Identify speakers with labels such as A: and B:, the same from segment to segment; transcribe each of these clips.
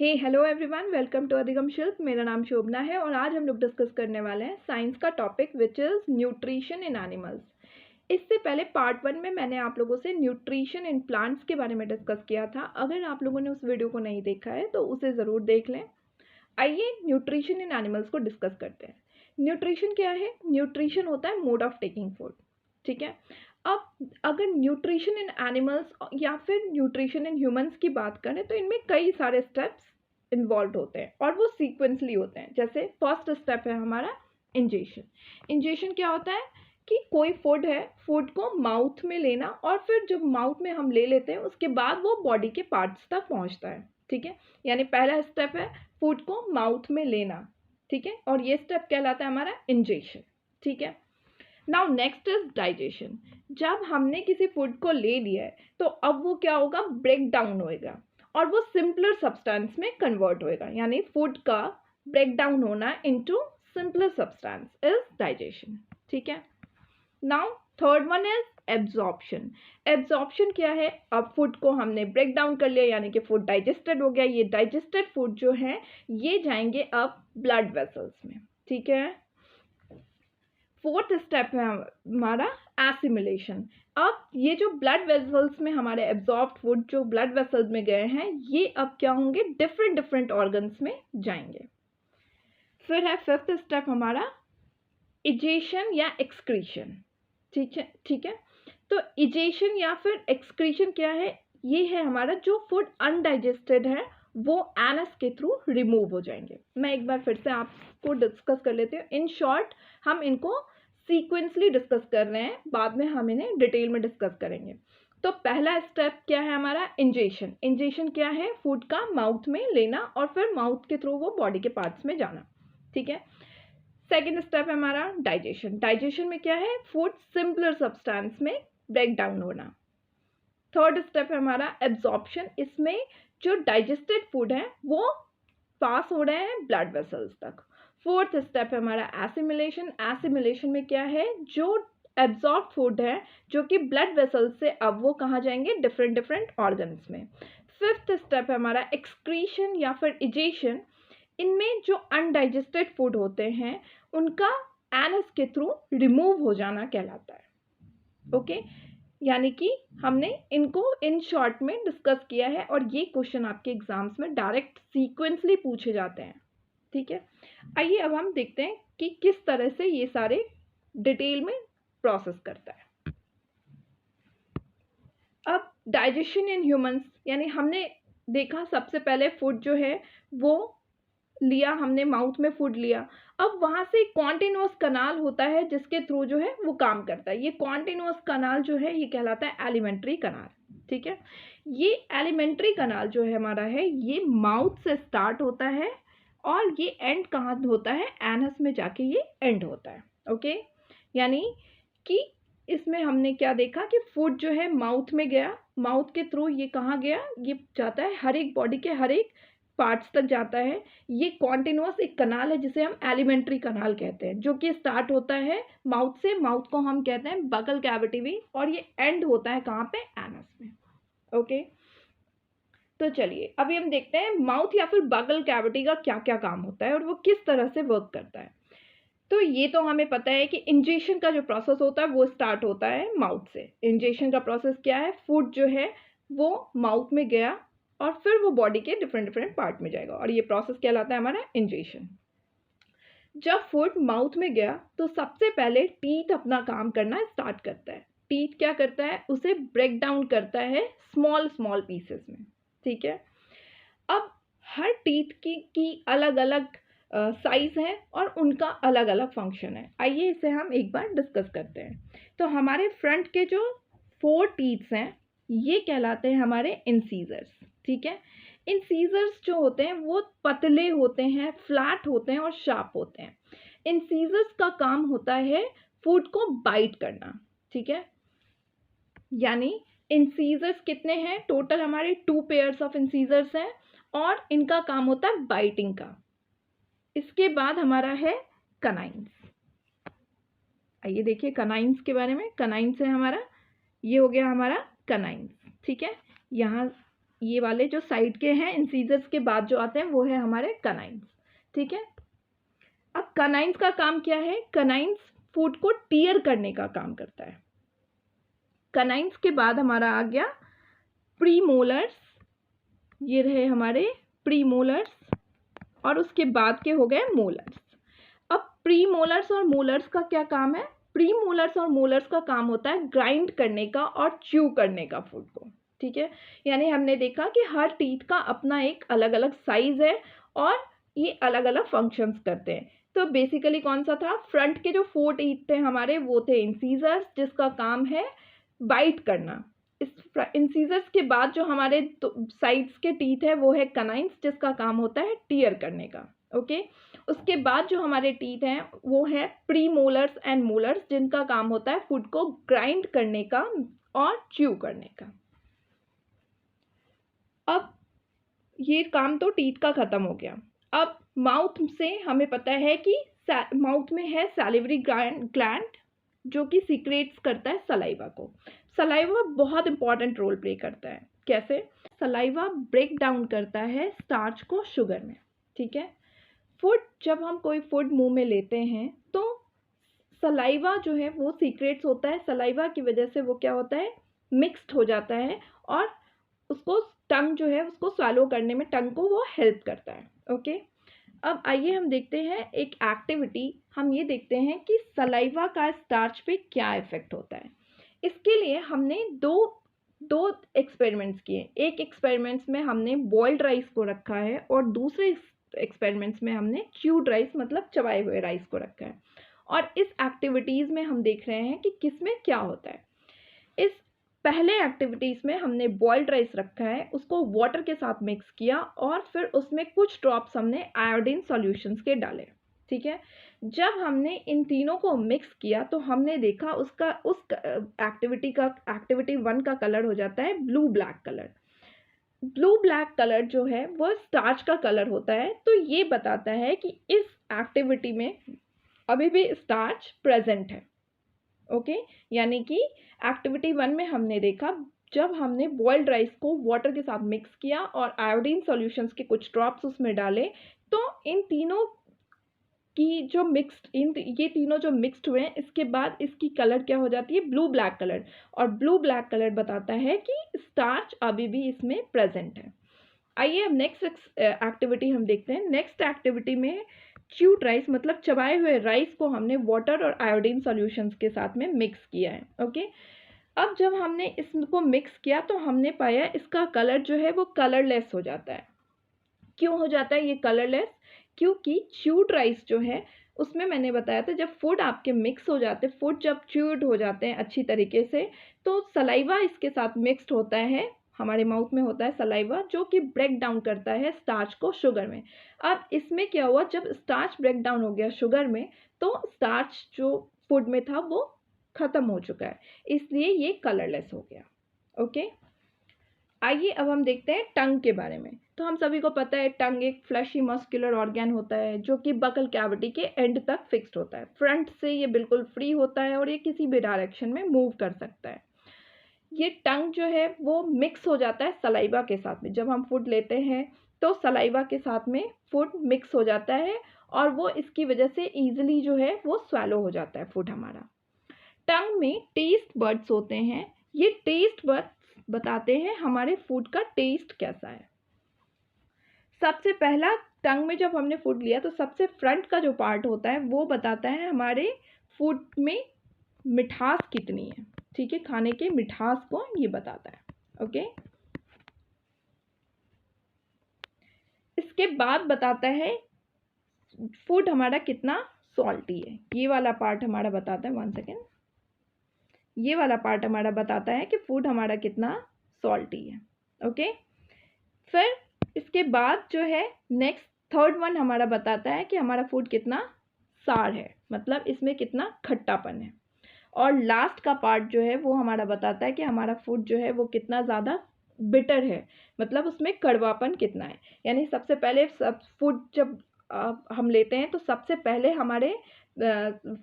A: Hey hello everyone, welcome to Adhigam Shilp. मेरा नाम शोभना है और आज हम लोग डिस्कस करने वाले हैं साइंस का topic which is nutrition in animals. इससे पहले पार्ट 1 में मैंने आप लोगों से न्यूट्रिशन इन प्लांट्स के बारे में डिस्कस किया था। अगर आप लोगों ने उस वीडियो को नहीं देखा है तो उसे ज़रूर देख लें। आइए न्यूट्रिशन इन एनिमल्स को डिस्कस करते हैं। न्यूट्रिशन क्या है? न्यूट्रिशन होता है मोड ऑफ टेकिंग फूड। ठीक है। अब अगर न्यूट्रिशन इन एनिमल्स या फिर न्यूट्रिशन इन ह्यूमंस की बात करें तो इनमें कई सारे स्टेप्स इन्वॉल्व होते हैं और वो सीक्वेंसली होते हैं। जैसे फर्स्ट स्टेप है हमारा इंजेशन। इंजेशन क्या होता है कि कोई फूड है, फूड को माउथ में लेना और फिर जब माउथ में हम ले लेते हैं उसके बाद वो बॉडी के पार्ट्स तक पहुंचता है। ठीक है, यानी पहला स्टेप है फूड को माउथ में लेना। ठीक है, और ये स्टेप कहलाता है हमारा इंजेशन। ठीक है, नाउ नेक्स्ट इज डाइजेशन। जब हमने किसी फूड को ले लिया है तो अब वो क्या होगा, ब्रेक डाउन होएगा और वो सिंपलर सब्सटेंस में कन्वर्ट होएगा। यानी फूड का ब्रेक डाउन होना into simpler substance is digestion. ठीक है, now third one is absorption. Absorption क्या है? अब फूड को हमने ब्रेक डाउन कर लिया यानी कि फूड डाइजेस्टेड हो गया। ये डाइजेस्टेड फूड जो है ये जाएंगे अब ब्लड वेसल्स में। ठीक है, फोर्थ स्टेप है हमारा एसिमिलेशन। अब ये जो ब्लड वेसल्स में हमारे एब्जॉर्ब्ड फूड जो ब्लड वेसल्स में गए हैं ये अब क्या होंगे, डिफरेंट डिफरेंट ऑर्गन्स में जाएंगे। फिर है फिफ्थ स्टेप हमारा इजेशन या एक्सक्रीशन। ठीक है, तो इजेशन या फिर एक्सक्रीशन क्या है? ये है हमारा जो फूड अनडाइजेस्टेड है वो एनस के थ्रू रिमूव हो जाएंगे। मैं एक बार फिर से आपको डिस्कस कर लेती हूँ। इन शॉर्ट हम इनको सीक्वेंसली डिस्कस कर रहे हैं, बाद में हम इन्हें डिटेल में डिस्कस करेंगे। तो पहला स्टेप क्या है हमारा, इंजेशन। इंजेशन क्या है? फूड का माउथ में लेना और फिर माउथ के थ्रू वो बॉडी के पार्ट्स में जाना। ठीक है, सेकेंड स्टेप है हमारा डाइजेशन। डाइजेशन में क्या है? फूड सिंपलर सब्सटेंस में ब्रेक डाउन होना। थर्ड स्टेप है हमारा एब्जॉर्प्शन। इसमें जो डाइजेस्टेड फूड है वो पास हो रहे हैं ब्लड वेसल्स तक। फोर्थ स्टेप है हमारा एसिमिलेशन। एसिमिलेशन में क्या है, जो एब्जॉर्ब फूड है जो कि ब्लड वेसल्स से अब वो कहाँ जाएंगे, डिफरेंट डिफरेंट ऑर्गन्स में। फिफ्थ स्टेप है हमारा एक्सक्रीशन या फिर इजेशन। इनमें जो अनडाइजेस्टेड फूड होते हैं उनका एनस के थ्रू रिमूव हो जाना कहलाता है। ओके, यानी कि हमने इनको इन शॉर्ट में डिस्कस किया है और ये क्वेश्चन आपके एग्जाम्स में डायरेक्ट सीक्वेंसली पूछे जाते हैं। ठीक है, आइए अब हम देखते हैं कि किस तरह से ये सारे डिटेल में प्रोसेस करता है। अब डाइजेशन इन ह्यूमंस, यानी हमने देखा सबसे पहले फूड जो है वो लिया हमने, माउथ में फूड लिया। अब वहां से कॉन्टिन्यूअस कनाल होता है जिसके थ्रू जो है वो काम करता है। ये कॉन्टिन्यूअस कनाल जो है ये कहलाता है एलिमेंट्री कनाल। ठीक है, ये एलिमेंट्री कनाल जो है हमारा है ये माउथ से स्टार्ट होता है और ये एंड कहाँ होता है, एनस में जाके ये एंड होता है। ओके, यानी कि इसमें हमने क्या देखा कि फूड जो है माउथ में गया, माउथ के थ्रू ये कहाँ गया, ये जाता है हर एक बॉडी के हर एक पार्ट्स तक जाता है। ये कॉन्टिन्यूअस एक कनाल है जिसे हम एलिमेंट्री कनाल कहते हैं, जो कि स्टार्ट होता है माउथ से। माउथ को हम कहते हैं बगल कैविटी भी, और ये एंड होता है कहाँ पे, एनस में। ओके, तो चलिए अभी हम देखते हैं माउथ या फिर बगल कैविटी का क्या क्या काम होता है और वो किस तरह से वर्क करता है। तो ये तो हमें पता है कि इंजेशन का जो प्रोसेस होता है वो स्टार्ट होता है माउथ से। इंजेशन का प्रोसेस क्या है, फूड जो है वो माउथ में गया और फिर वो बॉडी के डिफरेंट डिफरेंट पार्ट में जाएगा और ये प्रोसेस कहलाता है हमारा इंजेशन। जब फूड माउथ में गया तो सबसे पहले टीथ अपना काम करना स्टार्ट करता है। टीथ क्या करता है, उसे ब्रेक डाउन करता है स्मॉल स्मॉल पीसेस में। ठीक है, अब हर टीथ की अलग अलग साइज है और उनका अलग अलग फंक्शन है। आइए इसे हम एक बार डिस्कस करते हैं। तो हमारे फ्रंट के जो 4 टीथ्स हैं ये कहलाते हैं हमारे इंसीजर्स। ठीक है, इंसीजर्स जो होते हैं वो पतले होते हैं, फ्लैट होते हैं और शार्प होते हैं। इंसीजर्स का काम होता है फूड को बाइट करना। ठीक है, यानी इंसीजर्स कितने हैं, टोटल हमारे 2 पेयर्स ऑफ इंसीजर्स हैं और इनका काम होता है बाइटिंग का। इसके बाद हमारा है कनाइंस। आइए देखिए कनाइंस के बारे में। कनाइंस है हमारा, ये हो गया हमारा कनाइंस। ठीक है, यहाँ ये वाले जो साइड के हैं इंसीजर्स के बाद जो आते हैं वो है हमारे कनाइन्स। ठीक है, अब कनाइन्स का काम क्या है? कनाइन्स फूड को टीयर करने का काम करता है। कनाइन्स के बाद हमारा आ गया प्रीमोलर्स, ये रहे हमारे प्रीमोलर्स, और उसके बाद के हो गए मोलर्स। अब प्रीमोलर्स और मोलर्स का क्या काम है? प्रीमोलर्स और मोलर्स का काम होता है ग्राइंड करने का और च्यू करने का फूड को। ठीक है, यानी हमने देखा कि हर टीथ का अपना एक अलग अलग साइज है और ये अलग अलग फंक्शंस करते हैं। तो बेसिकली कौन सा था? फ्रंट के जो 4 टीथ थे हमारे वो थे इंसीजर्स, जिसका काम है बाइट करना। इस इंसीजर्स के बाद जो हमारे साइड्स के टीथ है वो है कनाइन्स, जिसका काम होता है टीयर करने का। ओके, उसके बाद जो हमारे टीथ हैं वो है प्रीमोलर्स एंड मोलर्स, जिनका काम होता है फूड को ग्राइंड करने का और च्यू करने का। अब ये काम तो टीथ का खत्म हो गया। अब माउथ से हमें पता है कि माउथ में है सैलिवरी ग्लैंड, जो कि सीक्रेट्स करता है सलाइवा को। सलाइवा बहुत इंपॉर्टेंट रोल प्ले करता है। कैसे? सलाइवा ब्रेक डाउन करता है स्टार्च को शुगर में। ठीक है, फूड, जब हम कोई फूड मुंह में लेते हैं तो सलाइवा जो है वो सीक्रेट्स होता है, सलाइवा की वजह से वो क्या होता है? मिक्स्ड हो जाता है और उसको टंग जो है उसको स्वालो करने में टंग को वो हेल्प करता है। ओके, अब आइए हम देखते हैं एक एक्टिविटी। हम ये देखते हैं कि सलाइवा का स्टार्च पे क्या इफेक्ट होता है। इसके लिए हमने दो एक्सपेरिमेंट्स किए। एक एक्सपेरिमेंट्स में हमने बॉइल्ड राइस को रखा है और दूसरे एक्सपेरिमेंट्स में हमने च्यूड राइस मतलब चबाए हुए राइस को रखा है। और इस एक्टिविटीज़ में हम देख रहे हैं कि किसमें क्या होता है। इस पहले एक्टिविटीज़ में हमने बॉइल्ड राइस रखा है, उसको वाटर के साथ मिक्स किया और फिर उसमें कुछ ड्रॉप्स हमने आयोडीन सॉल्यूशंस के डाले। ठीक है, जब हमने इन तीनों को मिक्स किया तो हमने देखा उसका उस एक्टिविटी 1 का कलर हो जाता है blue black colour. Blue black colour जो है वो स्टार्च का कलर होता है। तो ये बताता है कि इस एक्टिविटी में अभी भी स्टार्च प्रेजेंट है। ओके, यानी कि एक्टिविटी 1 में हमने देखा जब हमने बॉइल्ड राइस को वाटर के साथ मिक्स किया और आयोडीन सॉल्यूशंस के कुछ ड्रॉप्स उसमें डाले तो इन तीनों की जो ये तीनों जो मिक्स्ड हुए हैं, इसके बाद इसकी कलर क्या हो जाती है? Blue black colour. और ब्लू ब्लैक कलर बताता है कि स्टार्च अभी भी इसमें प्रेजेंट है। आइए अब नेक्स्ट एक्टिविटी हम देखते हैं। नेक्स्ट एक्टिविटी में च्यूड राइस मतलब चबाए हुए राइस को हमने वाटर और आयोडीन सॉल्यूशंस के साथ में मिक्स किया है। ओके, अब जब हमने इसको मिक्स किया तो हमने पाया इसका कलर जो है वो कलरलेस हो जाता है। क्यों हो जाता है ये कलरलेस? क्योंकि च्यूड राइस जो है उसमें मैंने बताया था जब फूड आपके मिक्स हो जाते हैं, फूड जब च्यूड हो जाते हैं अच्छी तरीके से, तो सलाइवा इसके साथ मिक्स्ड होता है, हमारे माउथ में होता है सलाइवा जो कि ब्रेक डाउन करता है स्टार्च को शुगर में। अब इसमें क्या हुआ, जब स्टार्च ब्रेक डाउन हो गया शुगर में तो स्टार्च जो फूड में था वो ख़त्म हो चुका है, इसलिए ये कलरलेस हो गया। ओके, आइए अब हम देखते हैं टंग के बारे में। तो हम सभी को पता है टंग एक फ्लैशी मस्कुलर ऑर्गन होता है जो कि बकल कैविटी के एंड तक फिक्स्ड होता है। फ्रंट से ये बिल्कुल फ्री होता है और ये किसी भी डायरेक्शन में मूव कर सकता है। ये टंग जो है वो मिक्स हो जाता है सलाइवा के साथ में। जब हम फूड लेते हैं तो सलाइवा के साथ में फूड मिक्स हो जाता है और वो इसकी वजह से ईजिली जो है वो स्वैलो हो जाता है फूड हमारा। टंग में टेस्ट बड्स होते हैं। ये टेस्ट बड्स बताते हैं हमारे फूड का टेस्ट कैसा है। सबसे पहला टंग में जब हमने फूड लिया तो सबसे फ्रंट का जो पार्ट होता है वो बताता है हमारे फूड में मिठास कितनी है। ठीक है, खाने के मिठास को ये बताता है। ओके, इसके बाद बताता है फूड हमारा कितना सॉल्टी है। ये वाला पार्ट हमारा बताता है, 1 सेकेंड, ये वाला पार्ट हमारा बताता है कि फूड हमारा कितना सॉल्टी है। ओके, फिर इसके बाद जो है नेक्स्ट थर्ड वन हमारा बताता है कि हमारा फूड कितना सार है, मतलब इसमें कितना खट्टापन है। और लास्ट का पार्ट जो है वो हमारा बताता है कि हमारा फूड जो है वो कितना ज़्यादा बिटर है, मतलब उसमें कड़वापन कितना है। यानी सबसे पहले सब फूड जब हम लेते हैं तो सबसे पहले हमारे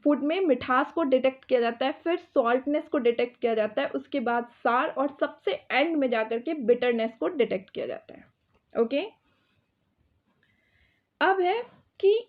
A: फूड में मिठास को डिटेक्ट किया जाता है, फिर सॉल्टनेस को डिटेक्ट किया जाता है, उसके बाद सार, और सबसे एंड में जाकर के बिटरनेस को डिटेक्ट किया जाता है। ओके, अब है कि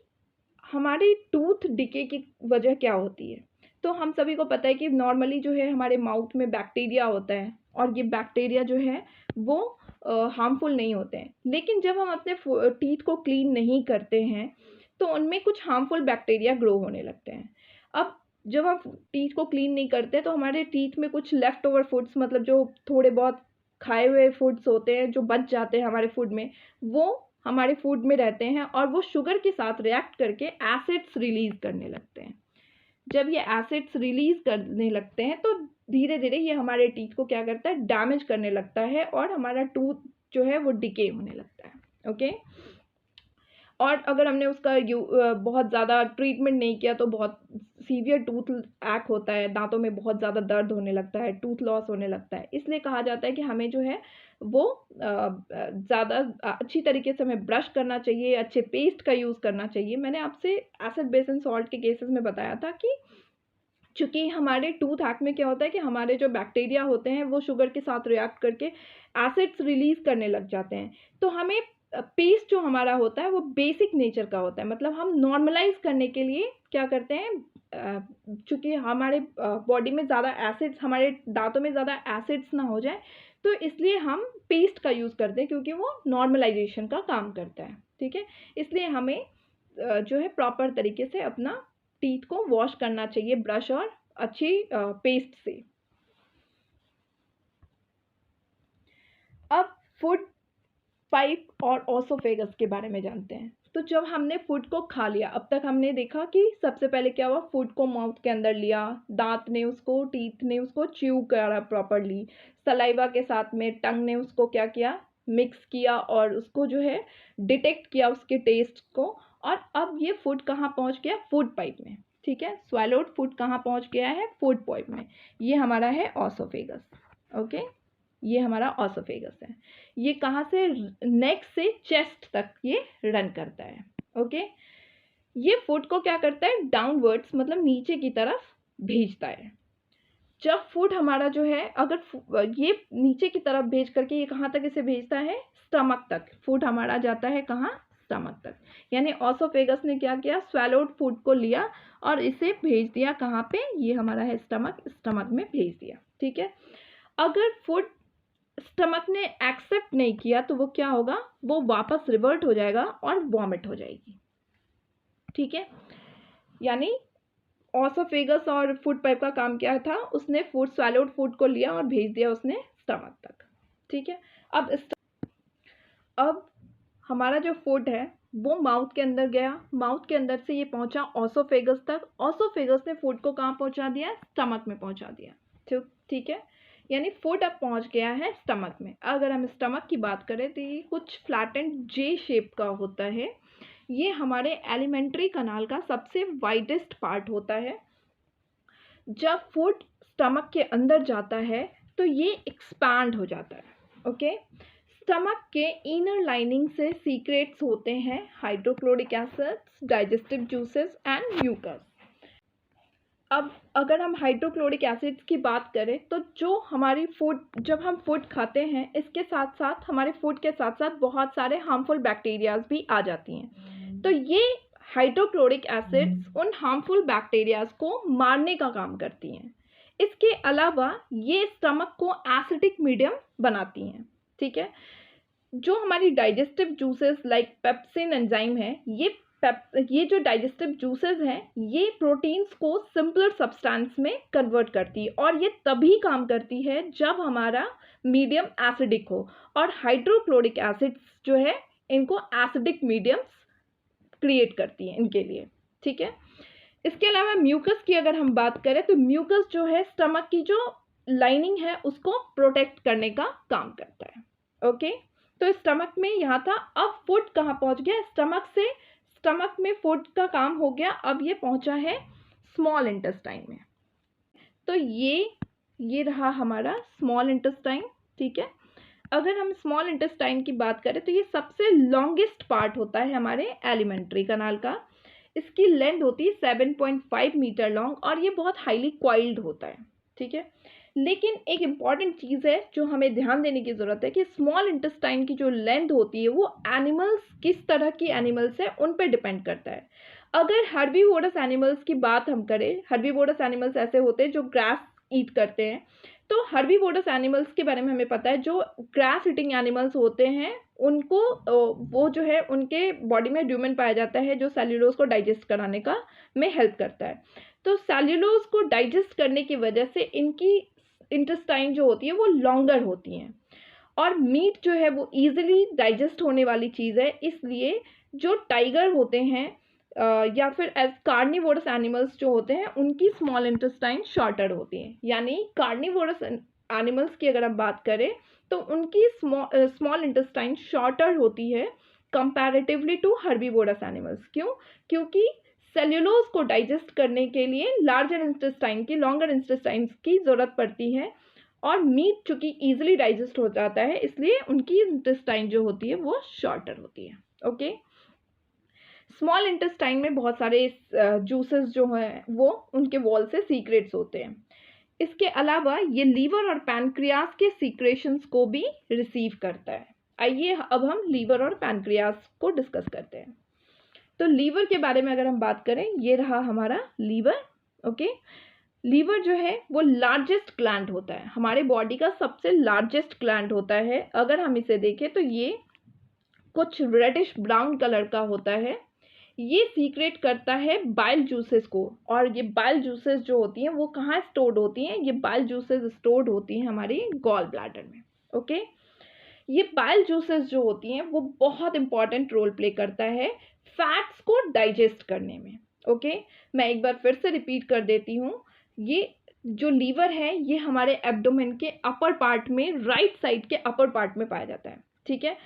A: हमारी टूथ डिके की वजह क्या होती है। तो हम सभी को पता है कि नॉर्मली जो है हमारे माउथ में बैक्टीरिया होता है, और ये बैक्टीरिया जो है वो हार्मफुल नहीं होते हैं, लेकिन जब हम अपने टीथ को क्लीन नहीं करते हैं तो उनमें कुछ हार्मफुल बैक्टीरिया ग्रो होने लगते हैं। अब जब हम टीथ को क्लीन नहीं करते तो हमारे टीथ में कुछ लेफ्ट ओवर फूड्स, मतलब जो थोड़े बहुत खाए हुए फूड्स होते हैं जो बच जाते हैं हमारे फूड में, वो हमारे फूड में रहते हैं और वो शुगर के साथ रिएक्ट करके एसिड्स रिलीज करने लगते हैं। जब ये एसिड्स रिलीज करने लगते हैं तो धीरे धीरे ये हमारे टीथ को क्या करता है, डैमेज करने लगता है, और हमारा टूथ जो है वो डिके होने लगता है। ओके, और अगर हमने उसका बहुत ज़्यादा ट्रीटमेंट नहीं किया तो बहुत सीवियर टूथ ऐक होता है, दांतों में बहुत ज़्यादा दर्द होने लगता है, टूथ लॉस होने लगता है। इसलिए कहा जाता है कि हमें जो है वो ज़्यादा अच्छी तरीके से हमें ब्रश करना चाहिए, अच्छे पेस्ट का यूज़ करना चाहिए। मैंने आपसे एसिड बेस एंड सॉल्ट के केसेस में बताया था कि चूँकि हमारे टूथ हैक में क्या होता है कि हमारे जो बैक्टीरिया होते हैं वो शुगर के साथ रिएक्ट करके एसिड्स रिलीज़ करने लग जाते हैं। तो हमें पेस्ट जो हमारा होता है वो बेसिक नेचर का होता है, मतलब हम नॉर्मलाइज़ करने के लिए क्या करते हैं, चूँकि हमारे बॉडी में ज़्यादा एसिड्स, हमारे दाँतों में ज़्यादा एसिड्स ना हो जाए, तो इसलिए हम पेस्ट का यूज़ करते हैं, क्योंकि वो नॉर्मलाइजेशन का काम करता है। ठीक है? इसलिए हमें जो है प्रॉपर तरीके से अपना टीथ को वॉश करना चाहिए ब्रश और अच्छी पेस्ट से। अब फूड पाइप और ओसोफेगस के बारे में जानते हैं। तो जब हमने फूड को खा लिया, अब तक हमने देखा कि सबसे पहले क्या हुआ, फूड को माउथ के अंदर लिया, दांत ने उसको, टीथ ने उसको च्यू करा प्रॉपरली, सलाइवा के साथ में टंग ने उसको क्या किया, मिक्स किया, और उसको जो है डिटेक्ट किया उसके टेस्ट को, और अब ये फूड कहाँ पहुँच गया, फूड पाइप में। ठीक है, स्वैलोड फूड कहाँ पहुँच गया है, फूड पाइप में। ये हमारा है ओसोफेगस। ओके, ये हमारा ओसोफेगस है। ये कहाँ से, नेक से चेस्ट तक ये रन करता है। ओके, ये फूड को क्या करता है, डाउनवर्ड्स मतलब नीचे की तरफ भेजता है। जब फूड हमारा जो है, अगर ये नीचे की तरफ भेज करके ये कहाँ तक इसे भेजता है, स्टमक तक। फूड हमारा जाता है कहाँ, स्टमक तक। यानी ओसोफेगस ने क्या किया, स्वैलोड फूड को लिया और इसे भेज दिया कहाँ पे, ये हमारा है स्टमक, स्टमक में भेज दिया। ठीक है, अगर फूड स्टमक ने एक्सेप्ट नहीं किया तो वो क्या होगा, वो वापस रिवर्ट हो जाएगा और वॉमिट हो जाएगी। ठीक है, यानी ओसोफेगस और फूड पाइप का काम क्या था, उसने फूड, स्वैलोड फूड को लिया और भेज दिया उसने स्टमक तक। ठीक है, अब हमारा जो फूड है वो माउथ के अंदर गया, माउथ के अंदर से ये पहुंचा ओसोफेगस तक, ओसोफेगस ने फूड को कहाँ पहुंचा दिया, स्टमक में पहुंचा दिया। ठीक है, यानी फूड अब पहुंच गया है स्टमक में। अगर हम स्टमक की बात करें तो ये कुछ फ्लैटेंड जे शेप का होता है। ये हमारे एलिमेंट्री कनाल का सबसे वाइडेस्ट पार्ट होता है। जब फूड स्टमक के अंदर जाता है तो ये एक्सपैंड हो जाता है। ओके, स्टमक के इनर लाइनिंग से सीक्रेट्स होते हैं hydrochloric acids, digestive juices and mucus. अब अगर हम हाइड्रोक्लोरिक एसिड्स की बात करें तो जो हमारी फूड, जब हम फूड खाते हैं इसके साथ साथ, हमारे फूड के साथ साथ बहुत सारे हार्मफुल बैक्टीरियाज भी आ जाती हैं। तो ये हाइड्रोक्लोरिक एसिड्स उन हार्मफुल बैक्टीरियाज को मारने का काम करती हैं। इसके अलावा ये स्टमक को एसिडिक मीडियम बनाती हैं। ठीक है, जो हमारी digestive juices like pepsin enzyme है, ये जो डाइजेस्टिव जूसेस हैं ये प्रोटीन्स को सिंपलर सब्सटेंस में कन्वर्ट करती है, और ये तभी काम करती है जब हमारा मीडियम एसिडिक हो, और हाइड्रोक्लोरिक एसिड्स जो है इनको एसिडिक मीडियम्स क्रिएट करती हैं इनके लिए। ठीक है, इसके अलावा म्यूकस की अगर हम बात करें तो म्यूकस जो है स्टमक की जो लाइनिंग है उसको प्रोटेक्ट करने का काम करता है। ओके, तो स्टमक में यहाँ था, अब फूड कहाँ पहुँच गया, स्टमक से, स्टमक में फूड का काम हो गया, अब ये पहुँचा है स्मॉल इंटेस्टाइन में। तो ये रहा हमारा स्मॉल इंटेस्टाइन। ठीक है, अगर हम स्मॉल इंटेस्टाइन की बात करें तो ये सबसे लॉन्गेस्ट पार्ट होता है हमारे एलिमेंट्री कनाल का। इसकी लेंथ होती है 7.5 मीटर लॉन्ग और ये बहुत हाईली क्वाइल्ड होता है, ठीक है। लेकिन एक इम्पॉर्टेंट चीज़ है जो हमें ध्यान देने की ज़रूरत है कि स्मॉल इंटेस्टाइन की जो लेंथ होती है वो एनिमल्स, किस तरह की एनिमल्स है उन पर डिपेंड करता है। अगर हर्बीवोरस एनिमल्स की बात हम करें, हर्बीवोरस एनिमल्स ऐसे होते हैं जो ग्रास ईट करते हैं, तो हर्बीवोरस एनिमल्स के बारे में हमें पता है, जो ग्रास ईटिंग एनिमल्स होते हैं उनको वो जो है उनके बॉडी में ड्यूमेन पाया जाता है जो सेल्यूलोज को डाइजेस्ट कराने का में हेल्प करता है। तो सेल्यूलोज को डाइजेस्ट करने की वजह से इनकी इंटेस्टाइन जो होती है वो लॉन्गर होती हैं और मीट जो है वो ईजिली डाइजेस्ट होने वाली चीज़ है। इसलिए जो टाइगर होते हैं या फिर एज कार्निवोरस एनिमल्स जो होते हैं उनकी स्मॉल इंटेस्टाइन शॉर्टर होती हैं। यानी कार्निवोरस एनिमल्स की अगर हम बात करें तो उनकी स्मॉल इंटेस्टाइन शॉर्टर होती है कंपैरेटिवली टू हर्बीवोरस एनिमल्स। क्यों? क्योंकि सेल्यूलोज को डाइजेस्ट करने के लिए लार्जर इंटेस्टाइन की, लॉन्गर इंटेस्टाइन की ज़रूरत पड़ती है और मीट चूँकि ईजिली डाइजेस्ट हो जाता है इसलिए उनकी इंटेस्टाइन जो होती है वो शॉर्टर होती है। ओके, स्मॉल इंटेस्टाइन में बहुत सारे जूसेस जो हैं वो उनके वॉल से सीक्रेट्स होते हैं। इसके अलावा ये लीवर और पैनक्रियास के सीक्रेशंस को भी रिसीव करता है। आइए अब हम लीवर और पैनक्रियास को डिस्कस करते हैं। तो लीवर के बारे में अगर हम बात करें, ये रहा हमारा लीवर। ओके, लीवर जो है वो लार्जेस्ट ग्लैंड होता है, हमारे बॉडी का सबसे लार्जेस्ट ग्लैंड होता है। अगर हम इसे देखें तो ये कुछ रेडिश ब्राउन कलर का होता है। ये सीक्रेट करता है बाइल जूसेस को, और ये बाइल जूसेस जो होती हैं वो कहाँ स्टोर्ड होती हैं? ये बाइल जूसेस स्टोर्ड होती हैं हमारी गॉल ब्लैडर में। ओके, ये बाइल जूसेस जो होती हैं वो बहुत इंपॉर्टेंट रोल प्ले करता है फैट्स को डाइजेस्ट करने में। ओके, मैं एक बार फिर से रिपीट कर देती हूँ, ये जो लीवर है ये हमारे एब्डोमेन के अपर पार्ट में, राइट साइड के अपर पार्ट में पाया जाता है, ठीक है।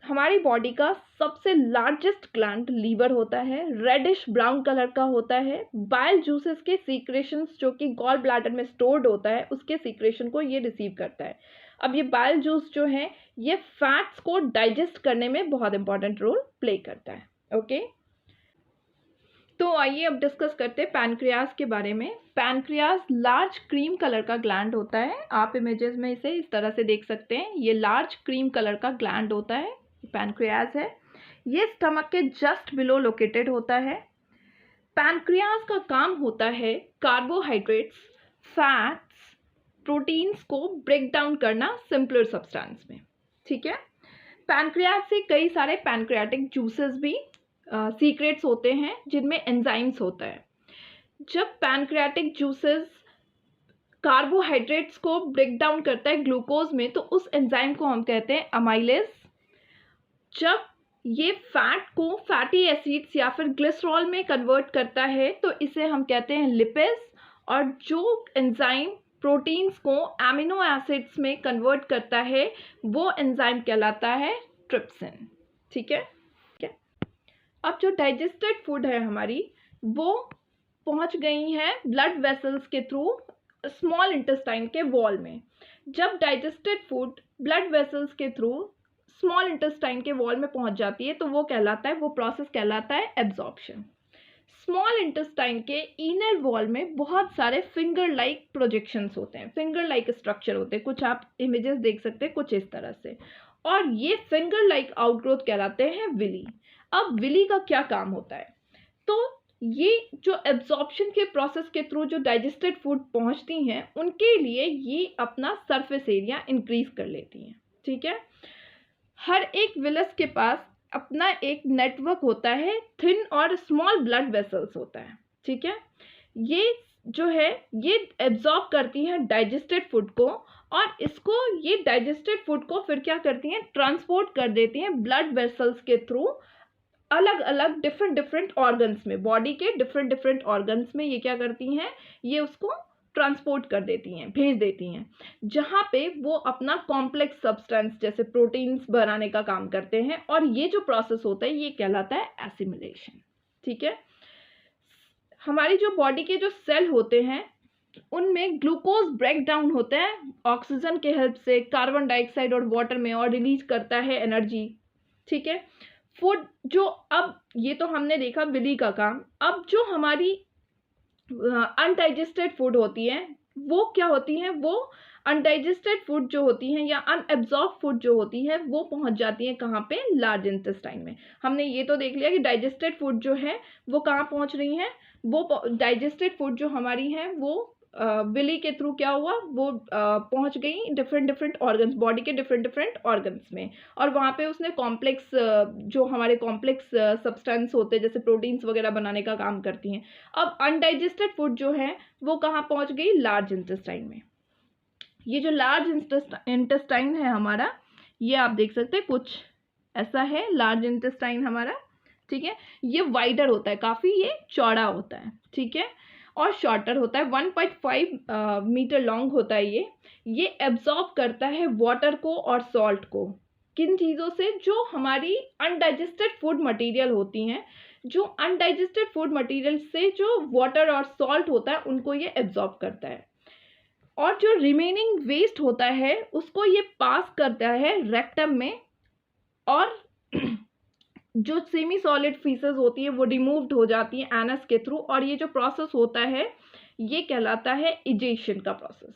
A: हमारी बॉडी का सबसे लार्जेस्ट ग्लैंड लीवर होता है, रेडिश ब्राउन कलर का होता है। बाइल जूसेस के सीक्रेशंस जो कि गॉल ब्लैडर में स्टोर्ड होता है उसके सीक्रेशन को ये रिसीव करता है। अब ये बाइल जूस जो है ये फैट्स को डाइजेस्ट करने में बहुत इंपॉर्टेंट रोल प्ले करता है। ओके, तो आइए अब डिस्कस करते हैं पैनक्रियास के बारे में। पैनक्रियास लार्ज क्रीम कलर का ग्लैंड होता है। आप इमेजेस में इसे इस तरह से देख सकते हैं, ये लार्ज क्रीम कलर का ग्लैंड होता है, पैनक्रियास है। ये स्टमक के जस्ट बिलो लोकेटेड होता है। पैनक्रियास का काम होता है कार्बोहाइड्रेट्स, फैट्स, प्रोटीन्स को ब्रेक डाउन करना सिंपलर सब्सटेंस में, ठीक है। पैनक्रियास से कई सारे पैनक्रियाटिक जूसेस भी सीक्रेट्स होते हैं जिनमें एंजाइम्स होता है। जब पैनक्रियाटिक जूसेस कार्बोहाइड्रेट्स को ब्रेक डाउन करता है ग्लूकोज में तो उस एंजाइम को हम कहते हैं अमाइलेज। जब ये फैट को फैटी एसिड्स या फिर ग्लिसरॉल में कन्वर्ट करता है तो इसे हम कहते हैं लिपिड्स। और जो एंजाइम प्रोटीन्स को एमिनो एसिड्स में कन्वर्ट करता है वो एंजाइम कहलाता है ट्रिप्सिन, ठीक है। अब जो डाइजेस्टेड फूड है हमारी वो पहुंच गई है ब्लड वेसल्स के थ्रू स्मॉल इंटेस्टाइन के वॉल में। जब डाइजेस्टेड फूड ब्लड वेसल्स के थ्रू स्मॉल इंटेस्टाइन के वॉल में पहुंच जाती है तो वो कहलाता है, वो प्रोसेस कहलाता है एब्जॉर्प्शन। स्मॉल इंटेस्टाइन के इनर वॉल में बहुत सारे फिंगर लाइक प्रोजेक्शंस होते हैं, फिंगर लाइक स्ट्रक्चर होते हैं, कुछ आप इमेजेस देख सकते हैं कुछ इस तरह से, और ये फिंगर लाइक आउटग्रोथ कहलाते हैं विली। अब विली का क्या काम होता है? तो ये जो एब्जॉर्प्शन के प्रोसेस के थ्रू जो डाइजेस्टेड फूड पहुंचती हैं उनके लिए ये अपना सरफेस एरिया इंक्रीज कर लेती हैं, ठीक है। हर एक विलस के पास अपना एक नेटवर्क होता है, थिन और स्मॉल ब्लड वेसल्स होता है, ठीक है। ये जो है ये एब्जॉर्ब करती हैं डाइजेस्टेड फूड को और इसको, ये डाइजेस्टेड फूड को फिर क्या करती हैं, ट्रांसपोर्ट कर देती हैं ब्लड वेसल्स के थ्रू अलग अलग डिफरेंट ऑर्गन्स में, बॉडी के डिफरेंट ऑर्गन्स में ये क्या करती हैं, ये उसको ट्रांसपोर्ट कर देती हैं, भेज देती हैं, जहाँ पे वो अपना कॉम्प्लेक्स सब्सटेंस जैसे प्रोटीन्स बनाने का काम करते हैं। और ये जो प्रोसेस होता है ये कहलाता है एसिमिलेशन, ठीक है। हमारी जो बॉडी के जो सेल होते हैं उनमें ग्लूकोज ब्रेक डाउन होता है ऑक्सीजन के हेल्प से कार्बन डाइऑक्साइड और वाटर में, और रिलीज करता है एनर्जी। ठीक है, फूड जो, अब ये तो हमने देखा बिली का काम। अब जो हमारी अनडाइजेस्टेड फूड होती है वो क्या होती हैं, वो अनडाइजेस्टेड फूड जो होती हैं या अनएब्जॉर्ब फूड जो होती है वो पहुंच जाती है कहाँ पे, लार्ज इंटेस्टाइन में। हमने ये तो देख लिया कि डाइजेस्टेड फूड जो है वो कहाँ पहुंच रही हैं, वो डाइजेस्टेड फूड जो हमारी हैं वो बिली के थ्रू क्या हुआ, वो पहुंच गई डिफरेंट ऑर्गन्स, बॉडी के डिफरेंट ऑर्गन्स में, और वहाँ पे उसने कॉम्प्लेक्स जो हमारे कॉम्प्लेक्स सब्सटेंस होते हैं जैसे प्रोटीन्स वगैरह बनाने का काम करती हैं। अब अनडाइजेस्टेड फूड जो है वो कहाँ पहुँच गई, लार्ज इंटेस्टाइन में। ये जो लार्ज इंटेस्टाइन है हमारा, ये आप देख सकते हैं कुछ ऐसा है लार्ज इंटेस्टाइन हमारा। ठीक है, ये वाइडर होता है, काफ़ी ये चौड़ा होता है। ठीक है, और शॉर्टर होता है, 1.5 मीटर लॉन्ग होता है ये एब्जॉर्ब करता है वाटर को और सॉल्ट को। किन चीज़ों से, जो हमारी अनडाइजेस्टेड फूड मटेरियल होती हैं, जो अनडाइजेस्टेड फूड मटेरियल से जो वाटर और सॉल्ट होता है उनको ये एब्जॉर्ब करता है, और जो रिमेनिंग वेस्ट होता है उसको ये पास करता है रेक्टम में, और जो सेमी सॉलिड फीसेस होती है वो रिमूव्ड हो जाती है एनस के थ्रू, और ये जो प्रोसेस होता है ये कहलाता है इजेशन का प्रोसेस,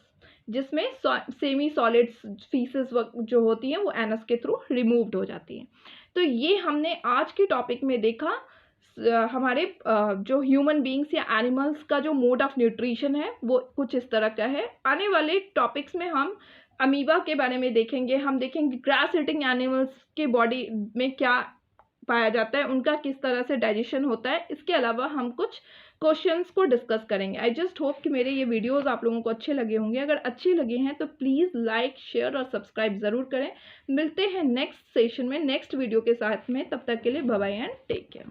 A: जिसमें सेमी सॉलिड फीसेस जो होती हैं वो एनस के थ्रू रिमूव्ड हो जाती हैं। तो ये हमने आज के टॉपिक में देखा हमारे जो ह्यूमन बींग्स या एनिमल्स का जो मोड ऑफ न्यूट्रिशन है वो कुछ इस तरह का है। आने वाले टॉपिक्स में हम अमीबा के बारे में देखेंगे, हम देखेंगे ग्रास ईटिंग एनिमल्स के बॉडी में क्या पाया जाता है, उनका किस तरह से डाइजेशन होता है। इसके अलावा हम कुछ क्वेश्चंस को डिस्कस करेंगे। आई जस्ट होप कि मेरे ये वीडियोस आप लोगों को अच्छे लगे होंगे। अगर अच्छे लगे हैं तो प्लीज़ लाइक, शेयर और सब्सक्राइब ज़रूर करें। मिलते हैं नेक्स्ट सेशन में नेक्स्ट वीडियो के साथ में, तब तक के लिए bye bye and take care.